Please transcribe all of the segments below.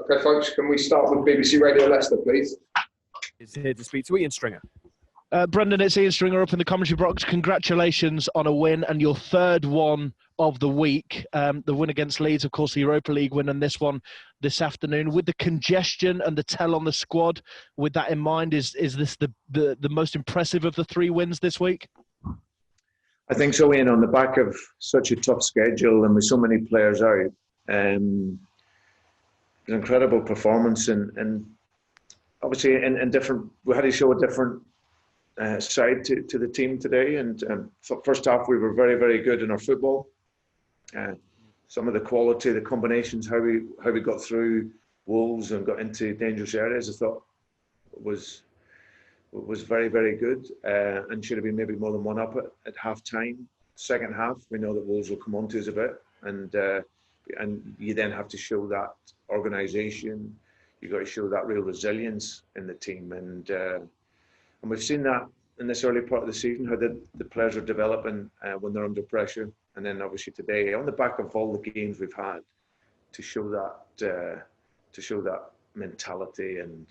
Okay, folks, can we start with BBC Radio Leicester, please? Is here to speak to Ian Stringer. Brendan, it's Ian Stringer up in the commentary box. Congratulations on a win and your third one of the week. The win against Leeds, of course, the Europa League win, and this one this afternoon. With the congestion and the tell on the squad, with that in mind, is this the most impressive of the three wins this week? I think so, Ian, on the back of such a tough schedule and with so many players out. An incredible performance and obviously in different, we had to show a different side to the team today, and first half we were very, very good in our football. Some of the quality, the combinations, how we got through Wolves and got into dangerous areas, I thought was very, very good, and should have been maybe more than one up at half time. Second half, we know that Wolves will come on to us a bit, and you then have to show that organisation. You've got to show that real resilience in the team, and we've seen that in this early part of the season, how the players are developing when they're under pressure, and then obviously today, on the back of all the games we've had, to show that mentality and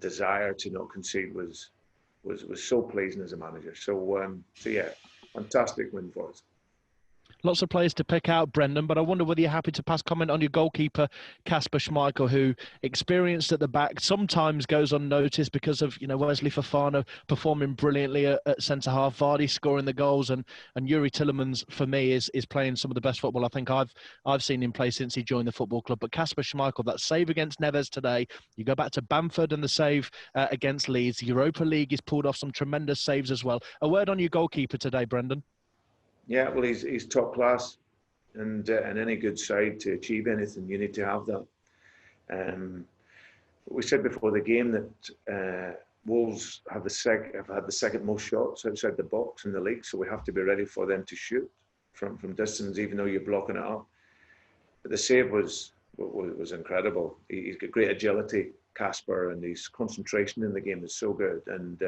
desire to not concede was so pleasing as a manager. So yeah, fantastic win for us. Lots of players to pick out, Brendan, but I wonder whether you're happy to pass comment on your goalkeeper, Kasper Schmeichel, who, experienced at the back, sometimes goes unnoticed because of, Wesley Fofana performing brilliantly at centre-half, Vardy scoring the goals, and Yuri Tillemans, for me, is playing some of the best football I think I've seen him play since he joined the football club. But Kasper Schmeichel, that save against Neves today, you go back to Bamford and the save against Leeds. The Europa League, he's pulled off some tremendous saves as well. A word on your goalkeeper today, Brendan? Yeah, well, he's top class, and any good side to achieve anything, you need to have that. We said before the game that Wolves have had the second most shots outside the box in the league, so we have to be ready for them to shoot from distance, even though you're blocking it up. But the save was incredible. He's got great agility, Kasper, and his concentration in the game is so good. And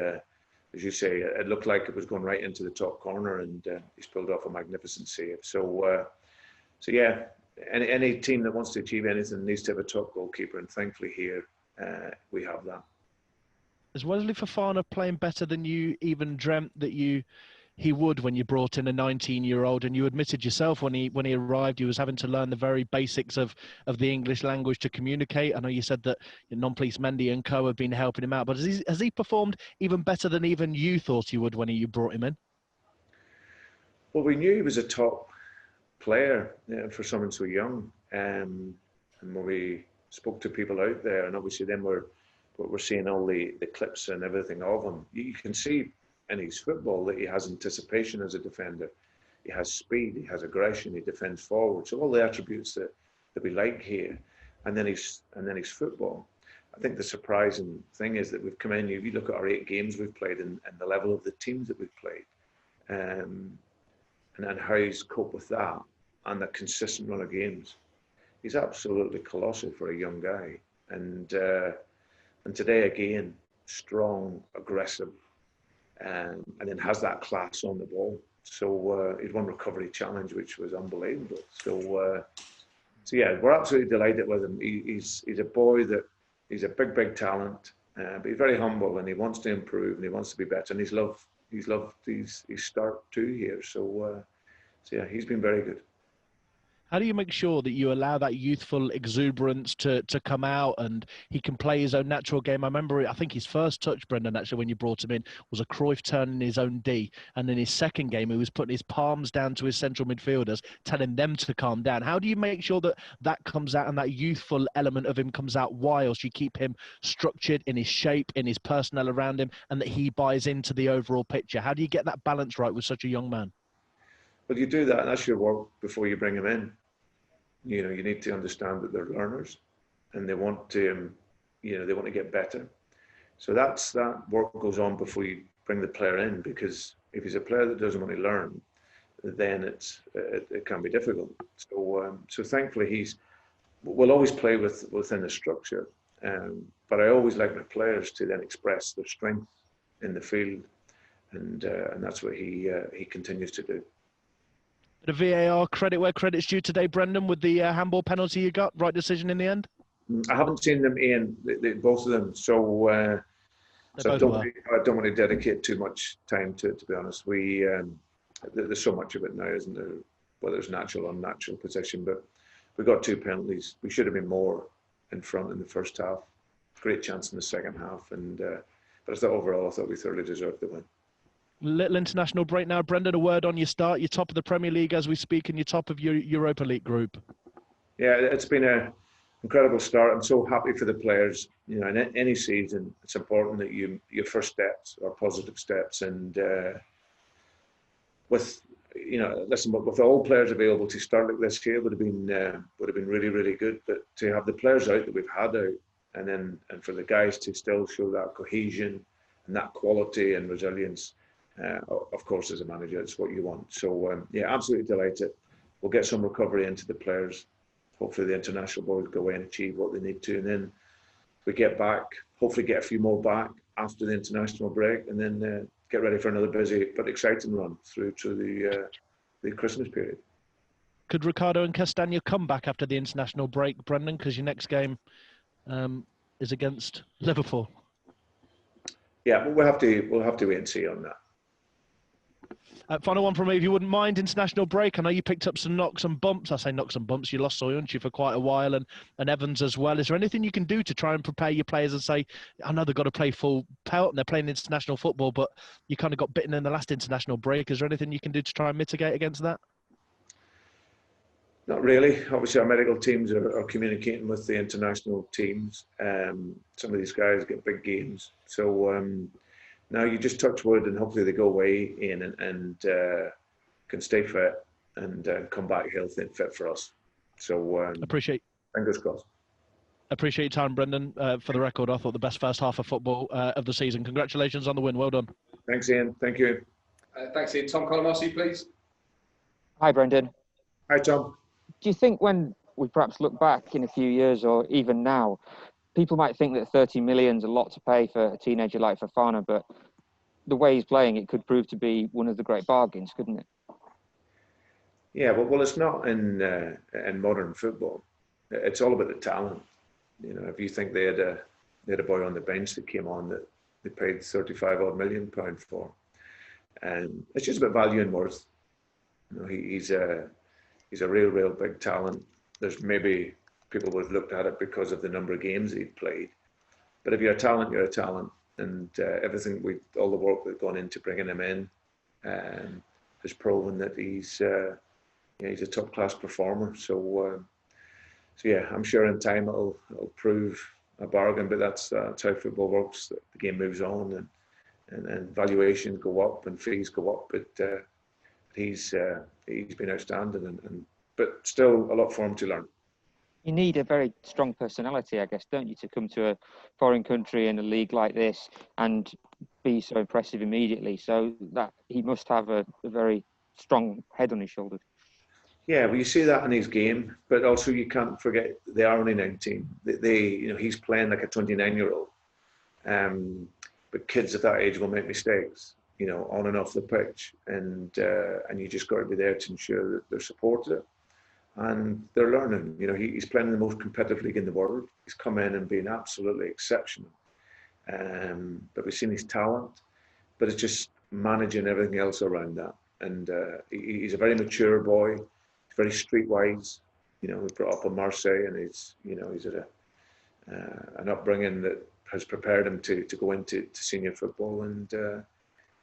as you say, it looked like it was going right into the top corner, and he's pulled off a magnificent save. So yeah, any team that wants to achieve anything needs to have a top goalkeeper, and thankfully here we have that. Is Wesley Fofana playing better than you even dreamt that he would when you brought in a 19-year-old, and you admitted yourself when he arrived he was having to learn the very basics of the English language to communicate? I know you said that Non-Police Mendy and co have been helping him out, but has he performed even better than even you thought he would when you brought him in? Well, we knew he was a top player for someone so young, and when we spoke to people out there, and obviously then we're seeing all the clips and everything of him, you can see in his football that he has anticipation as a defender. He has speed, he has aggression, he defends forward. So all the attributes that we like here, and then his football. I think the surprising thing is that we've come in, if you look at our 8 games we've played and the level of the teams that we've played, and how he's coped with that and that consistent run of games. He's absolutely colossal for a young guy. And today again, strong, aggressive, and then has that class on the ball. So he'd won recovery challenge, which was unbelievable. So yeah, we're absolutely delighted with him. He's a boy that he's a big talent, but he's very humble, and he wants to improve, and he wants to be better, and he's loved his start too here. So yeah, he's been very good. How do you make sure that you allow that youthful exuberance to come out and he can play his own natural game? I remember, I think his first touch, Brendan, actually, when you brought him in, was a Cruyff turn in his own D. And in his second game, he was putting his palms down to his central midfielders, telling them to calm down. How do you make sure that comes out and that youthful element of him comes out whilst you keep him structured in his shape, in his personnel around him, and that he buys into the overall picture? How do you get that balance right with such a young man? Well, you do that, and that's your work before you bring him in. You need to understand that they're learners, and they want to, they want to get better. So that work goes on before you bring the player in, because if he's a player that doesn't want to learn, then it can be difficult. So thankfully we'll always play within the structure, but I always like my players to then express their strength in the field, and that's what he continues to do. The VAR credit where credit's due today, Brendan, with the handball penalty you got. Right decision in the end? I haven't seen them, Ian, both of them. So, I don't want to dedicate too much time to it, to be honest. There's so much of it now, isn't there? Whether it's natural or unnatural possession, but we got 2 penalties. We should have been more in front in the first half. Great chance in the second half, but I thought overall, we thoroughly deserved the win. Little international break now. Brendan, a word on your start. You're top of the Premier League as we speak, and you're top of your Europa League group. Yeah, it's been an incredible start. I'm so happy for the players. You know, in any season, it's important that your first steps are positive steps, and with all players available to start like this year would have been really, really good. But to have the players out that we've had out, and for the guys to still show that cohesion and that quality and resilience, of course, as a manager, it's what you want. So yeah, absolutely delighted. We'll get some recovery into the players. Hopefully the international boys go away and achieve what they need to, and then we get back. Hopefully get a few more back after the international break, and then get ready for another busy but exciting run through to the Christmas period. Could Ricardo and Castagna come back after the international break, Brendan? Because your next game is against Liverpool. Yeah, but we'll have to wait and see on that. Final one from me, if you wouldn't mind. International break. I know you picked up some knocks and bumps. I say knocks and bumps. You lost Soyuncu for quite a while, and Evans as well. Is there anything you can do to try and prepare your players and say, I know they've got to play full pelt and they're playing international football, but you kind of got bitten in the last international break. Is there anything you can do to try and mitigate against that? Not really. Obviously, our medical teams are communicating with the international teams. Some of these guys get big games. So now you just touch wood and hopefully they go away in and can stay fit and come back healthy and fit for us. So fingers crossed. Appreciate your time, Brendan. For the record, I thought the best first half of football of the season. Congratulations on the win. Well done. Thanks, Ian. Thank you. Thanks, Ian. Tom Colomarsi, please. Hi, Brendan. Hi, Tom. Do you think when we perhaps look back in a few years or even now, people might think that 30 million is a lot to pay for a teenager like Fofana, but the way he's playing, it could prove to be one of the great bargains, couldn't it? Yeah, well, it's not in modern football. It's all about the talent. You know, if you think they had a boy on the bench that came on that they paid 35 odd million pounds for, and it's just about value and worth. You know, he's a real big talent. There's maybe people would have looked at it because of the number of games that he'd played. But if you're a talent, you're a talent. And all the work that's gone into bringing him in has proven that he's a top class performer. So yeah, I'm sure in time it'll prove a bargain. But that's how football works. The game moves on, and valuations go up and fees go up. But he's been outstanding, but still a lot for him to learn. You need a very strong personality, I guess, don't you, to come to a foreign country in a league like this and be so impressive immediately. So that he must have a very strong head on his shoulders. Yeah, well, you see that in his game, but also you can't forget they are only 19. He's playing like a 29-year-old. But kids at that age will make mistakes, on and off the pitch, and you just got to be there to ensure that they're supported. And they're learning. He's playing in the most competitive league in the world. He's come in and been absolutely exceptional. But we've seen his talent, but it's just managing everything else around that. And he's a very mature boy. He's very streetwise. We brought up in Marseille, and he's at an upbringing that has prepared him to go into senior football. And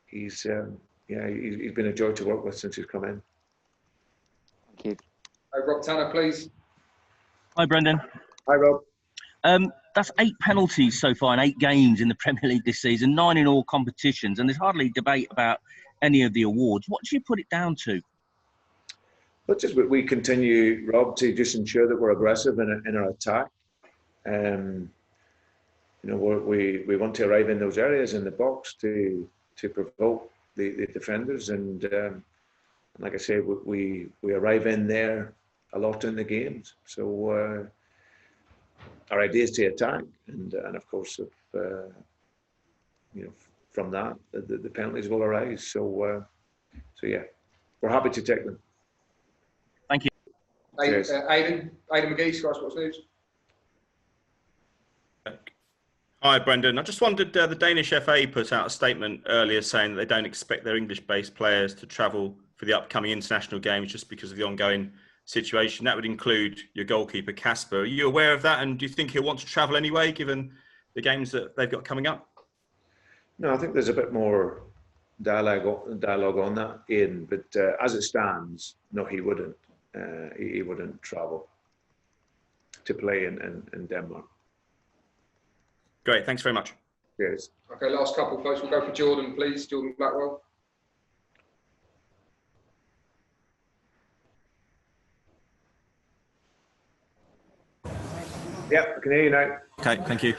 he's been a joy to work with since he's come in. Thank you. Rob Tanner, please. Hi, Brendan. Hi, Rob. That's 8 penalties so far in 8 games in the Premier League this season, 9 in all competitions, and there's hardly debate about any of the awards. What do you put it down to? Well, just we continue, Rob, to just ensure that we're aggressive in our attack. We want to arrive in those areas in the box to provoke the defenders, and like I say, we arrive in there a lot in the games. So our idea is to attack, and of course, from that, the penalties will arise. So yeah, we're happy to take them. Thank you. Aidan McGee, Sky Sports News. Hi, Brendan. I just wondered, the Danish FA put out a statement earlier saying that they don't expect their English-based players to travel for the upcoming international games just because of the ongoing situation. That would include your goalkeeper, Kasper. Are you aware of that? And do you think he'll want to travel anyway, given the games that they've got coming up? No, I think there's a bit more dialogue on that, Ian. But as it stands, no, he wouldn't. He wouldn't travel to play in Denmark. Great. Thanks very much. Cheers. Okay, last couple, folks. We'll go for Jordan, please. Jordan Blackwell. Yeah, I can hear you now. Okay, thank you.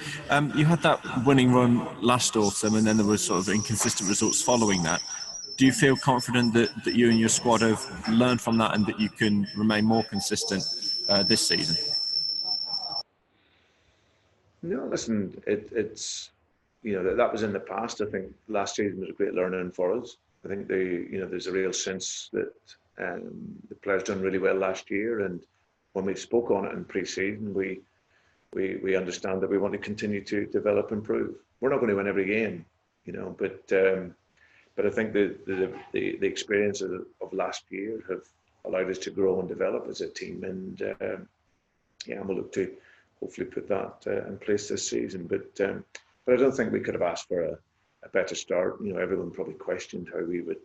You had that winning run last autumn, and then there were sort of inconsistent results following that. Do you feel confident that you and your squad have learned from that and that you can remain more consistent this season? No, listen, it's that was in the past. I think last season was a great learning for us. I think there's a real sense that the players done really well last year, and when we spoke on it in pre-season, we understand that we want to continue to develop and improve. We're not going to win every game, but I think the experiences of last year have allowed us to grow and develop as a team, and we'll look to hopefully put that in place this season. But I don't think we could have asked for a better start. Everyone probably questioned how we would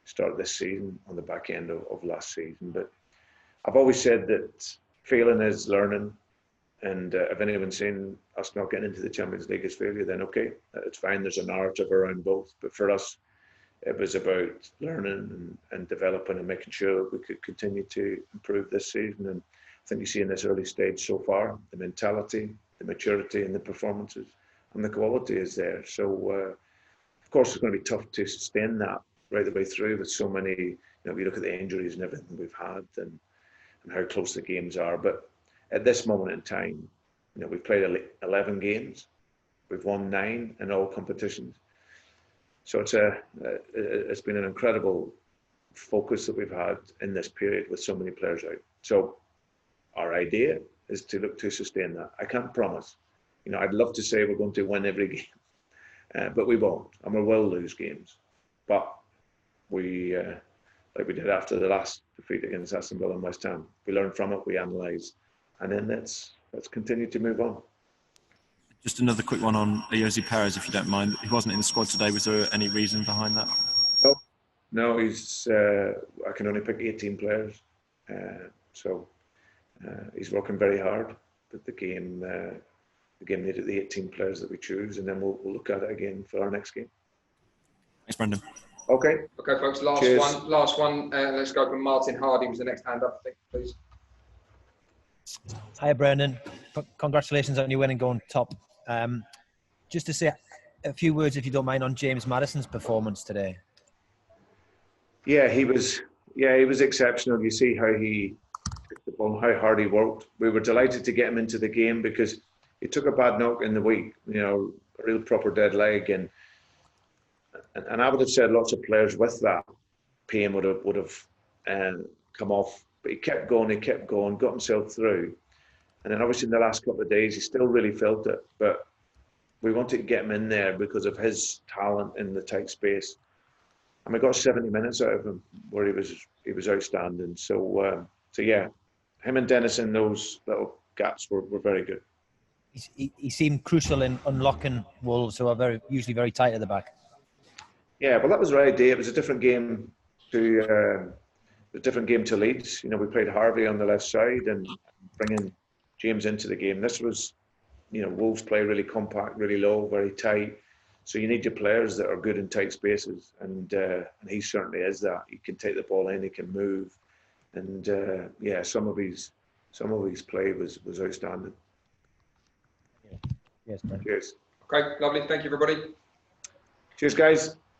start this season on the back end of last season. But I've always said that failing is learning. And if anyone's saying us not getting into the Champions League is failure, then okay, it's fine. There's a narrative around both. But for us, it was about learning and developing and making sure we could continue to improve this season. And I think you see in this early stage so far, the mentality, the maturity and the performances and the quality is there. So, of course, it's going to be tough to sustain that right the way through with so many, we look at the injuries and everything we've had and how close the games are. But at this moment in time, we've played 11 games. We've won 9 in all competitions. So it's been an incredible focus that we've had in this period with so many players out. So our idea is to look to sustain that. I can't promise. I'd love to say we're going to win every game, but we won't, and we will lose games. But we, like we did after the last defeat against Aston Villa and West Ham, we learn from it, we analyse, and then let's continue to move on. Just another quick one on Ayoze Perez, if you don't mind. He wasn't in the squad today. Was there any reason behind that? No, he's. I can only pick 18 players, so he's working very hard. But the game needed the 18 players that we choose, and then we'll look at it again for our next game. Thanks, Brendan. Okay. Okay, folks. Cheers. Last one. Let's go for Martin Hardy. Was the next hand up, I think, please. Hi, Brendan. Congratulations on your win and going top. Just to say a few words, if you don't mind, on James Maddison's performance today. Yeah, he was exceptional. You see how he picked the ball, how hard he worked. We were delighted to get him into the game because he took a bad knock in the week, a real proper dead leg, and I would have said lots of players with that pain would have come off. But he kept going, got himself through. And then obviously in the last couple of days, he still really felt it. But we wanted to get him in there because of his talent in the tight space. And we got 70 minutes out of him where he was outstanding. So yeah, him and Dennison, those little gaps were very good. He seemed crucial in unlocking Wolves, who are usually very tight at the back. Yeah, well, that was our idea. It was a different game to Leeds. We played Harvey on the left side and bringing James into the game. This was, Wolves play really compact, really low, very tight. So you need your players that are good in tight spaces, and he certainly is that. He can take the ball in, he can move, and some of his play was outstanding. Yes, man. Cheers. Okay, lovely. Thank you, everybody. Cheers, guys.